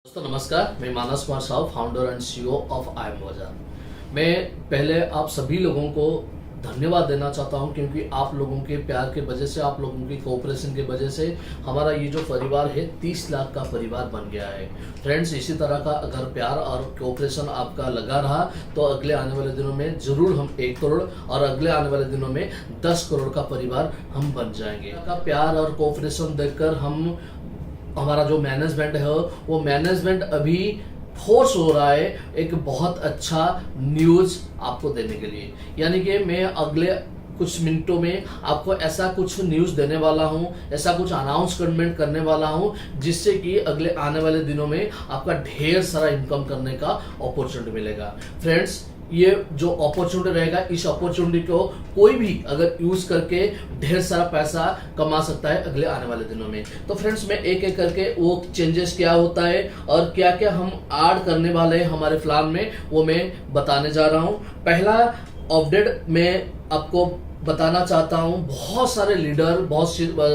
दोस्तों नमस्कार, मैं Manas Kumar Sahu, founder and CEO of I M Bazaar. मैं पहले आप सभी लोगों को धन्यवाद देना चाहता हूं क्योंकि आप लोगों के प्यार के वजह से, आप लोगों की कोऑपरेशन के वजह से हमारा ये जो परिवार है 30 लाख का परिवार बन गया है। फ्रेंड्स, इसी तरह का अगर प्यार और कोऑपरेशन आपका लगा रहा तो अगले आने वाले दिनों में जरूर हम 1 करोड़ और अगले आने वाले दिनों में 10 करोड़ का परिवार हम बन जाएंगे। का प्यार और कोऑपरेशन देखकर हमारा जो मैनेजमेंट है वो मैनेजमेंट अभी फोर्स हो रहा है एक बहुत अच्छा न्यूज आपको देने के लिए। यानी कि मैं अगले कुछ मिनटों में आपको ऐसा कुछ न्यूज देने वाला हूं, ऐसा कुछ अनाउंसमेंट करने वाला हूं जिससे कि अगले आने वाले दिनों में आपका ढेर सारा इनकम करने का अपॉर्चुनिटी मिलेगा। फ्रेंड्स, ये जो अपॉर्चुनिटी रहेगा, इस अपॉर्चुनिटी को कोई भी अगर यूज करके ढेर सारा पैसा कमा सकता है अगले आने वाले दिनों में। तो फ्रेंड्स, मैं एक एक करके वो चेंजेस क्या होता है और क्या क्या हम ऐड करने वाले हैं हमारे प्लान में, वो मैं बताने जा रहा हूं। पहला अपडेट मैं आपको बताना चाहता हूं, बहुत सारे लीडर बहुत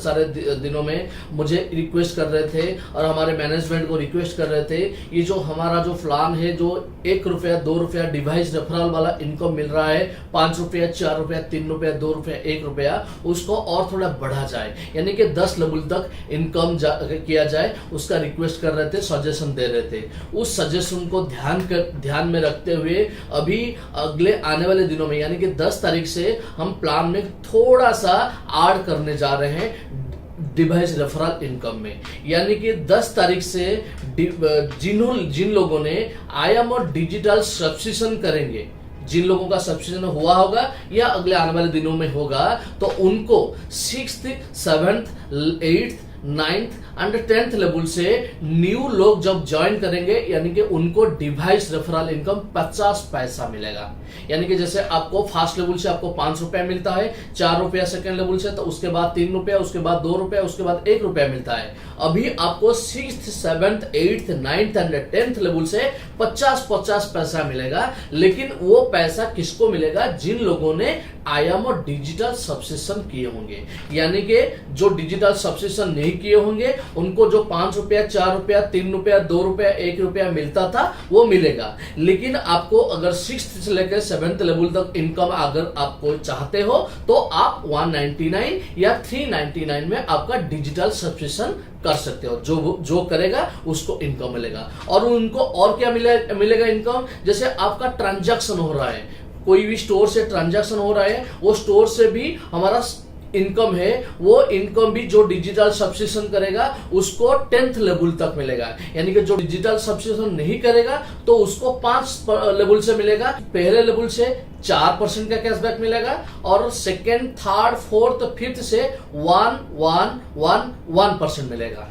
सारे दिनों में मुझे रिक्वेस्ट कर रहे थे और हमारे मैनेजमेंट को रिक्वेस्ट कर रहे थे, ये जो हमारा जो प्लान है, जो 1 रुपया 2 रुपया डिवाइस रेफरल वाला इनकम मिल रहा है, 5 रुपया 4 रुपया 3 रुपया 2 रुपया 1 रुपया, उसको और थोड़ा बढ़ा जाए, यानी कि 10 लेवल तक इनकम किया जाए, उसका रिक्वेस्ट कर रहे थे, सजेशन दे रहे थे। उस सजेशन को ध्यान में रखते हुए अभी अगले आने वाले दिनों में यानी कि 10 तारीख से हम प्लान में थोड़ा सा ऐड करने जा रहे हैं डिवाइस रेफरल इनकम में। यानी कि 10 तारीख से जिन लोगों ने आईएम और डिजिटल सब्सक्रिप्शन करेंगे, जिन लोगों का सब्सक्रिप्शन हुआ होगा या अगले आने वाले दिनों में होगा, तो उनको 6th 7th 8th 9th and 10th level से न्यू लोग जब ज्वाइन करेंगे, यानी कि उनको डिवाइस रेफरल इनकम 50 पैसा मिलेगा। यानी कि जैसे आपको फर्स्ट लेवल से आपको 5 रुपया मिलता है, 4 रुपया सेकेंड लेवल से, तो उसके बाद 3 रुपया, उसके बाद 2 रुपया, उसके बाद 1 रुपया मिलता है। अभी आपको 6th 7th 8th 9th and 10th level से 50 पैसा मिलेगा। लेकिन वो पैसा किसको मिलेगा? जिन लोगों ने आईएम और डिजिटल सब्सक्रिप्शन किए होंगे। यानी कि जो डिजिटल सब्सक्रिप्शन नहीं किए होंगे उनको जो 5 रुपया 4 रुपया 3 रुपया 2 रुपया 1 रुपया मिलता था वो मिलेगा। लेकिन आपको अगर 6th से लेकर 7th लेवल तक इनकम अगर आपको चाहते हो तो आप 199 या 399 में आपका डिजिटल सब्सक्रिप्शन कर सकते हो। जो करेगा उसको इनकम मिलेगा। और उनको और क्या मिलेगा इनकम? जैसे आपका ट्रांजैक्शन हो रहा है, कोई भी स्टोर से ट्रांजैक्शन हो रहा है, वो स्टोर से भी हमारा इनकम है, वो इनकम भी जो डिजिटल सब्सक्रिप्शन करेगा उसको 10th लेवल तक मिलेगा। यानी कि जो डिजिटल सब्सक्रिप्शन नहीं करेगा तो उसको 5 लेवल से मिलेगा। पहले लेवल से 4% का कैशबैक मिलेगा और सेकेंड थर्ड फोर्थ फिफ्थ से 1% मिलेगा।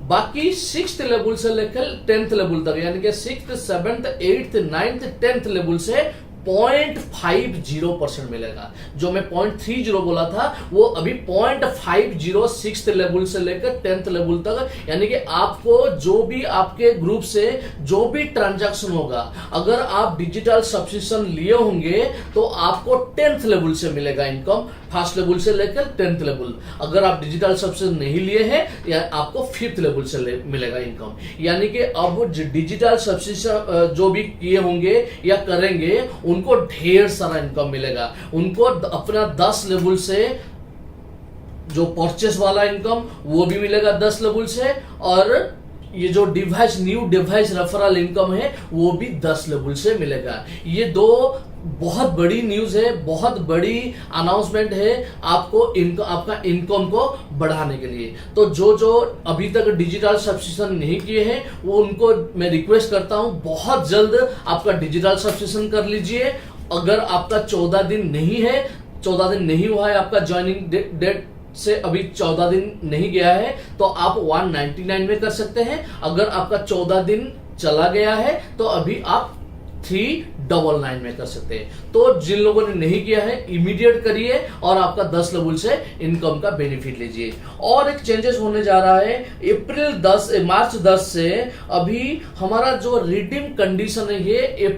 बाकी 6th लेवल से लेकर 10th लेवल तक, यानी कि 6th 7th 8th 9th 10th level से 0.50% मिलेगा। जो मैं 0.30 बोला था वो अभी 0.50 6th लेवल से लेकर 10th लेवल तक। यानी कि आपको जो भी आपके ग्रुप से जो भी ट्रांजैक्शन होगा, अगर आप डिजिटल सब्सक्रिप्शन लिए होंगे तो आपको 10th लेवल से मिलेगा इनकम, फर्स्ट लेवल से लेकर 10th लेवल। अगर आप डिजिटल सब्सक्रिप्शन नहीं लिए हैं या आपको 5th लेवल से मिलेगा इनकम। यानी कि अब डिजिटल सब्सक्रिप्शन जो भी किए होंगे या करेंगे उनको ढेर सारा इनकम मिलेगा। उनको अपना 10 लेवल से जो परचेस वाला इनकम वो भी मिलेगा 10 लेवल से, और ये जो न्यू डिवाइस रेफरल इनकम है वो भी 10 लेवल से मिलेगा। ये दो बहुत बड़ी न्यूज है, बहुत बड़ी अनाउंसमेंट है आपका इनकम को बढ़ाने के लिए। तो जो अभी तक डिजिटल सब्सक्रिप्शन नहीं किए हैं वो उनको मैं रिक्वेस्ट करता हूं, बहुत जल्द आपका डिजिटल सब्सक्रिप्शन कर लीजिए। अगर आपका 14 दिन नहीं है, 14 दिन नहीं हुआ है, आपका ज्वाइनिंग डेट से अभी 14 दिन नहीं गया है, तो आप 199 में कर सकते हैं। अगर आपका 14 दिन चला गया है तो अभी आप 399 में कर सकते हैं। तो जिन लोगों ने नहीं किया है इमीडिएट करिए और आपका 10 लेवल से इनकम का बेनिफिट लीजिए। और एक चेंजेस होने जा रहा है मार्च 10 से अभी हमारा जो रिडीम कंडीशन है ये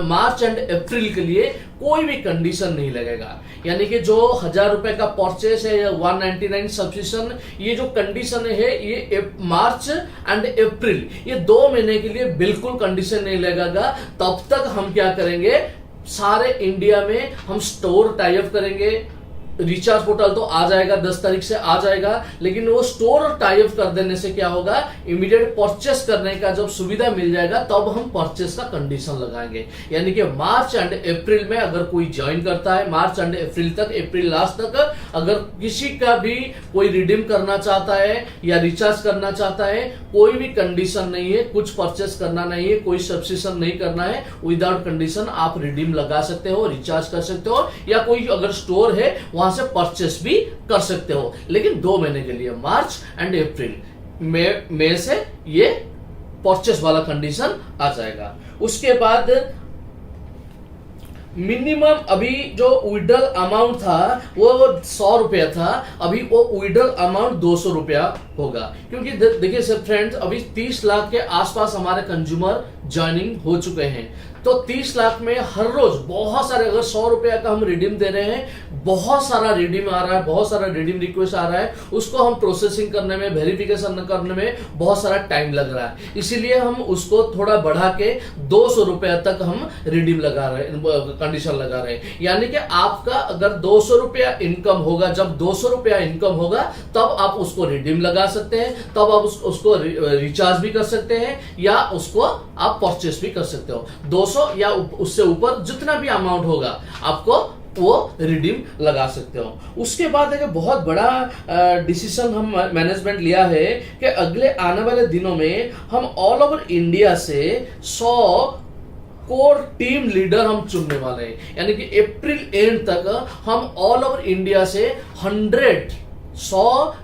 मार्च एंड अप्रैल के लिए कोई भी कंडीशन नहीं लगेगा। यानी कि जो 1000 रुपए का परचेस है या 199 सब्सक्रिप्शन, ये जो कंडीशन है ये मार्च एंड अप्रैल, ये 2 महीने के लिए बिल्कुल कंडीशन नहीं लगेगा। तब तक हम क्या करेंगे, सारे इंडिया में हम स्टोर टाई अप करेंगे। रिचार्ज पोर्टल तो आ जाएगा, 10 तारीख से आ जाएगा, लेकिन वो स्टोर टाई अप कर देने से क्या होगा, इमीडिएट परचेस करने का जब सुविधा मिल जाएगा तब हम परचेस का कंडीशन लगाएंगे। यानी कि मार्च एंड अप्रैल में अगर कोई ज्वाइन करता है, मार्च एंड अप्रैल तक, अप्रैल लास्ट तक, अगर किसी का भी कोई रिडीम करना चाहता है या रिचार्ज करना चाहता है, कोई भी कंडीशन नहीं है, कुछ परचेस करना नहीं है, कोई सब्सक्रिप्शन नहीं करना है, विदाउट कंडीशन आप रिडीम लगा सकते हो, रिचार्ज कर सकते हो, या कोई अगर स्टोर है वहां से परचेस भी कर सकते हो, लेकिन 2 महीने के लिए, मार्च एंड अप्रैल में से ये परचेस वाला कंडीशन आ जाएगा। उसके बाद मिनिमम अभी जो विड्रॉल अमाउंट था वो 100 रुपया था, अभी वो विड्रॉल अमाउंट 200 रुपया होगा, क्योंकि देखिए सर फ्रेंड्स, अभी 30 लाख के आसपास हमारे कंज्यूमर ज्वाइनिंग हो चुके हैं। तो 30 लाख में हर रोज बहुत सारे, अगर 100 रुपया का हम रिडीम दे रहे हैं, बहुत सारा रिडीम आ रहा है, बहुत सारा रिडीम रिक्वेस्ट आ रहा है, उसको हम प्रोसेसिंग करने में, वेरिफिकेशन करने में बहुत सारा टाइम लग रहा है। इसीलिए हम उसको थोड़ा बढ़ा के 200 रुपया तक हम रिडीम लगा रहे हैं, कंडीशन लगा रहे हैं। यानी कि आपका अगर 200 रुपया इनकम होगा, जब 200 रुपया इनकम होगा तब आप उसको रिडीम लगा सकते हैं, तब आप उसको रिचार्ज भी कर सकते हैं, या उसको आप परचेस भी कर सकते हो। 200 या उससे ऊपर जितना भी अमाउंट होगा आपको वो रिडीम लगा सकते हो। उसके बाद एक बहुत बड़ा डिसीजन हम मैनेजमेंट लिया है कि अगले आने वाले दिनों में हम ऑल ओवर इंडिया से 100 कोर टीम लीडर हम चुनने वाले हैं। यानी कि अप्रैल एंड तक हम ऑल ओवर इंडिया से 100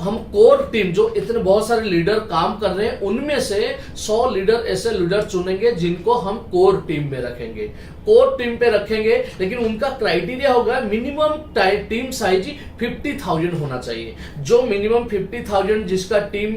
हम कोर टीम, जो इतने बहुत सारे लीडर काम कर रहे हैं, उनमें से 100 लीडर ऐसे लीडर चुनेंगे जिनको हम कोर टीम में रखेंगे। कोर टीम पे रखेंगे, लेकिन उनका क्राइटेरिया होगा मिनिमम टीम साइज 50,000 होना चाहिए। जो मिनिमम 50,000 जिसका टीम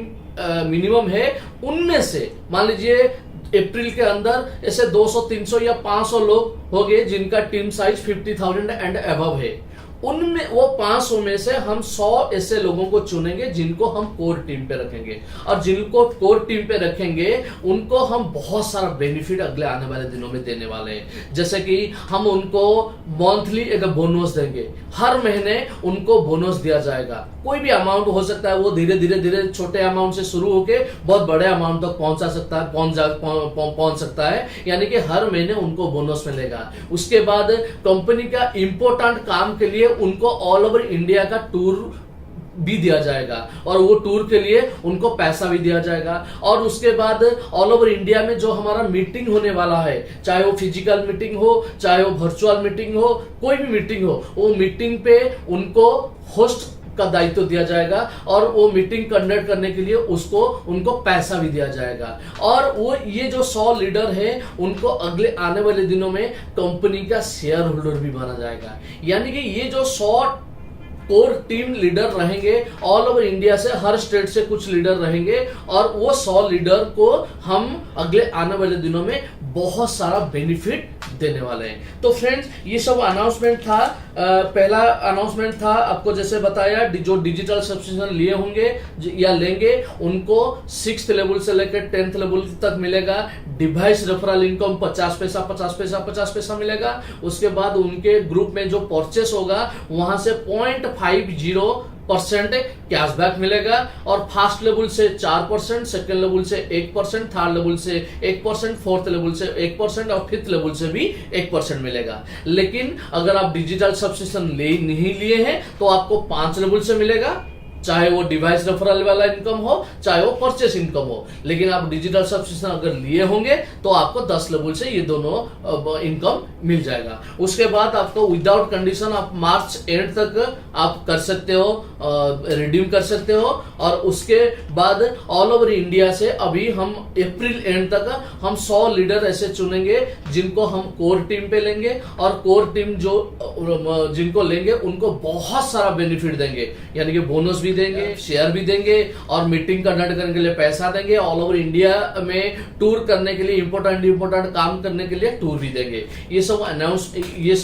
मिनिमम है, उनमें से मान लीजिए अप्रैल के अंदर ऐसे 200, 300 या 500 लोग हो गए जिनका टीम साइज 50,000 एंड अबव है। उनमें वो 500 में से हम 100 ऐसे लोगों को चुनेंगे जिनको हम कोर टीम पे रखेंगे, और जिनको कोर टीम पे रखेंगे उनको हम बहुत सारा बेनिफिट अगले आने वाले दिनों में देने वाले हैं। जैसे कि हम उनको मंथली एक बोनस देंगे, हर महीने उनको बोनस दिया जाएगा। कोई भी अमाउंट हो सकता है, वो धीरे धीरे छोटे अमाउंट से शुरू होके बहुत बड़े अमाउंट तक पहुंचा सकता है, पहुंच सकता है। यानी कि हर महीने उनको बोनस मिलेगा। उसके बाद कंपनी का इंपॉर्टेंट काम के लिए उनको ऑल ओवर इंडिया का टूर भी दिया जाएगा, और वो टूर के लिए उनको पैसा भी दिया जाएगा। और उसके बाद ऑल ओवर इंडिया में जो हमारा मीटिंग होने वाला है, चाहे वो फिजिकल मीटिंग हो, चाहे वो वर्चुअल मीटिंग हो, कोई भी मीटिंग हो, वो मीटिंग पे उनको होस्ट का दायित्व दिया जाएगा, और वो मीटिंग कंडक्ट करने के लिए उनको पैसा भी दिया जाएगा। और वो ये जो 100 लीडर है, उनको अगले आने वाले दिनों में कंपनी का शेयर होल्डर भी बना जाएगा। यानी कि ये जो 100 कोर टीम लीडर रहेंगे, ऑल ओवर इंडिया से, हर स्टेट से कुछ लीडर रहेंगे, और वो 100 लीडर को हम अगले आने वाले दिनों में बहुत सारा बेनिफिट देने वाले हैं। तो फ्रेंड्स, ये सब अनाउंसमेंट था। पहला अनाउंसमेंट था आपको जैसे बताया, जो डिजिटल सब्सक्रिप्शन लिए होंगे या लेंगे उनको 6th लेवल से लेकर 10th लेवल तक मिलेगा। डिवाइस रेफरल इनकम 50 पैसा मिलेगा। उसके बाद उनके ग्रुप में जो परचेस होगा वहां से 0.50% कैशबैक मिलेगा, और फर्स्ट लेवल से 4%, सेकेंड लेवल से 1%, थर्ड लेवल से 1%, फोर्थ लेवल से 1% और 5th लेवल से भी 1% मिलेगा। लेकिन अगर आप डिजिटल सब्सक्रिप्शन नहीं लिए हैं तो आपको 5 लेवल से मिलेगा, चाहे वो डिवाइस रेफरल वाला इनकम हो, चाहे वो परचेस इनकम हो। लेकिन आप डिजिटल सब्सक्रिप्शन अगर लिए होंगे तो आपको 10 लेवल से ये दोनों इनकम मिल जाएगा। उसके बाद आपको विदाउट कंडीशन आप मार्च एंड तक आप कर सकते हो, रिडीम कर सकते हो। और उसके बाद ऑल ओवर इंडिया से अभी हम अप्रैल एंड तक हम 100 लीडर ऐसे चुनेंगे जिनको हम कोर टीम पे लेंगे, और कोर टीम जिनको लेंगे उनको बहुत सारा बेनिफिट देंगे। यानी कि बोनस भी भी देंगे, शेयर भी देंगे और मीटिंग कंडक्ट करने के लिए पैसा देंगे, ऑल ओवर इंडिया में टूर करने के लिए, इंपोर्टेंट काम करने के लिए टूर भी देंगे। ये सब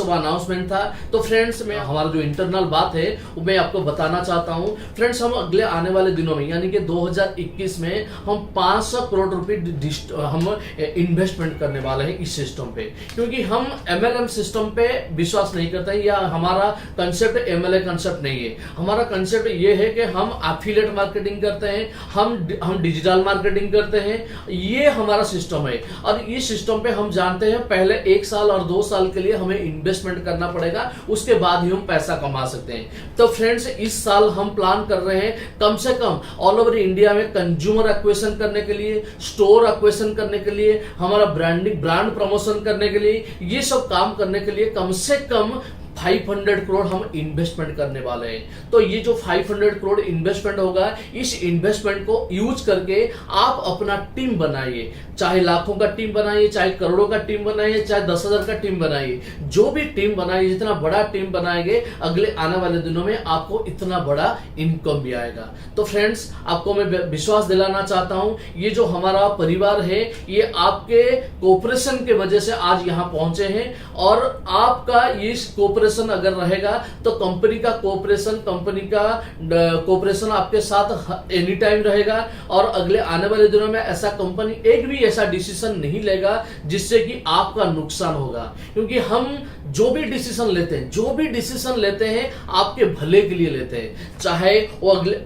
अनाउंसमेंट था। तो फ्रेंड्स, मैं हमारा जो इंटरनल बात है वो मैं आपको बताना चाहता हूं। फ्रेंड्स, हम अगले आने वाले दिनों में यानी कि 2021 में हम 500 करोड़ रुपए हम इन्वेस्टमेंट करने वाले हैं इस सिस्टम पे, क्योंकि हम MLM सिस्टम पे विश्वास नहीं करते हैं, या हमारा कंसेप्ट MLA कंसेप्ट नहीं है। हमारा कंसेप्ट ये है कि हम एफिलिएट मार्केटिंग करते हैं, हम डिजिटल मार्केटिंग करते हैं, ये हमारा सिस्टम है। और इस सिस्टम पे हम जानते हैं पहले 1 साल और 2 साल के लिए हमें इन्वेस्टमेंट करना पड़ेगा, उसके बाद ही हम पैसा कमा सकते हैं। तो फ्रेंड्स, इस साल हम प्लान कर रहे हैं कम से कम ऑल ओवर इंडिया में कंज्यूमर एक्विजिशन करने के लिए, स्टोर एक्विजिशन करने के लिए, हमारा ब्रांड प्रमोशन करने के लिए, ये सब काम करने के लिए कम से कम 500 करोड़ हम इन्वेस्टमेंट करने वाले हैं। तो ये जो 500 करोड़ इन्वेस्टमेंट होगा, इस इन्वेस्टमेंट को यूज करके आप अपना टीम बनाइए, चाहे लाखों का टीम बनाइए, चाहे करोड़ों का टीम बनाइए, चाहे 10,000 का टीम बनाइए, जो भी टीम बनाइए, जितना बड़ा टीम बनाएंगे अगले आने वाले दिनों में आपको इतना बड़ा इनकम भी आएगा। तो फ्रेंड्स, आपको मैं विश्वास दिलाना चाहता हूं, ये जो हमारा परिवार है ये आपके कोऑपरेशन के वजह से आज यहां पहुंचे हैं, और आपका इस कोऑपरेशन अगर रहेगा तो कंपनी का कोऑपरेशन आपके साथ एनी टाइम रहेगा। और अगले आने वाले दिनों में ऐसा कंपनी एक भी ऐसा डिसीजन नहीं लेगा जिससे कि आपका नुकसान होगा, क्योंकि हम जो भी डिसीजन लेते हैं आपके भले के लिए लेते हैं। चाहे वो अगले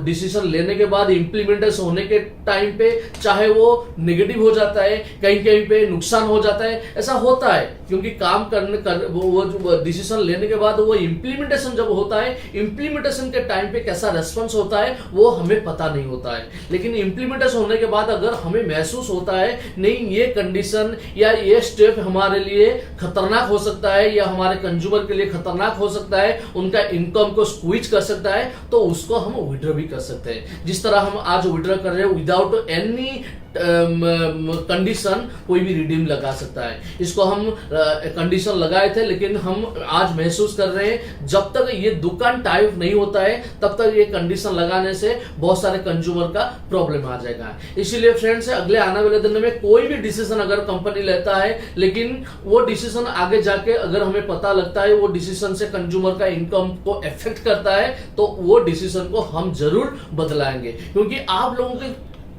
डिसीजन लेने के बाद इंप्लीमेंटेशन होने के टाइम पे चाहे वो नेगेटिव हो जाता है, कहीं पे नुकसान हो जाता है, ऐसा होता है, क्योंकि काम वो डिसीजन लेने के बाद वो इंप्लीमेंटेशन जब होता है, इंप्लीमेंटेशन के टाइम पे कैसा रेस्पॉन्स होता है वो हमें पता नहीं होता है। लेकिन इंप्लीमेंटेशन होने के बाद अगर हमें महसूस होता है नहीं ये कंडीशन या ये स्टेप हमारे लिए खतरनाक हो सकता है, या हमारे कंज्यूमर के लिए खतरनाक हो सकता है, उनका इनकम को स्क्वीज कर सकता है, तो उसको हम विड्रॉ भी कर सकते हैं। जिस तरह हम आज विड्रॉ कर रहे हैं विदाउट एनी कंडीशन, कोई भी रिडीम लगा सकता है। इसको हम कंडीशन लगाए थे, लेकिन हम आज महसूस कर रहे हैं जब तक ये दुकान टाइप नहीं होता है तब तक ये कंडीशन लगाने से बहुत सारे कंज्यूमर का प्रॉब्लम आ जाएगा। इसीलिए फ्रेंड्स, अगले आने वाले दिन में कोई भी डिसीजन अगर कंपनी लेता है, लेकिन वो डिसीजन आगे जाके अगर हमें पता लगता है वो डिसीजन से कंज्यूमर का इनकम को इफेक्ट करता है, तो वो डिसीजन को हम जरूर बदलाएंगे, क्योंकि आप लोगों के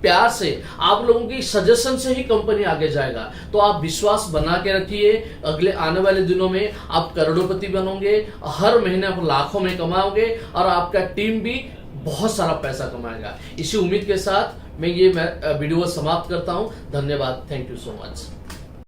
प्यार से, आप लोगों की सजेशन से ही कंपनी आगे जाएगा। तो आप विश्वास बना के रखिए, अगले आने वाले दिनों में आप करोड़पति बनोगे, हर महीने आप लाखों में कमाओगे, और आपका टीम भी बहुत सारा पैसा कमाएगा। इसी उम्मीद के साथ मैं ये वीडियो समाप्त करता हूं। धन्यवाद। Thank you so much.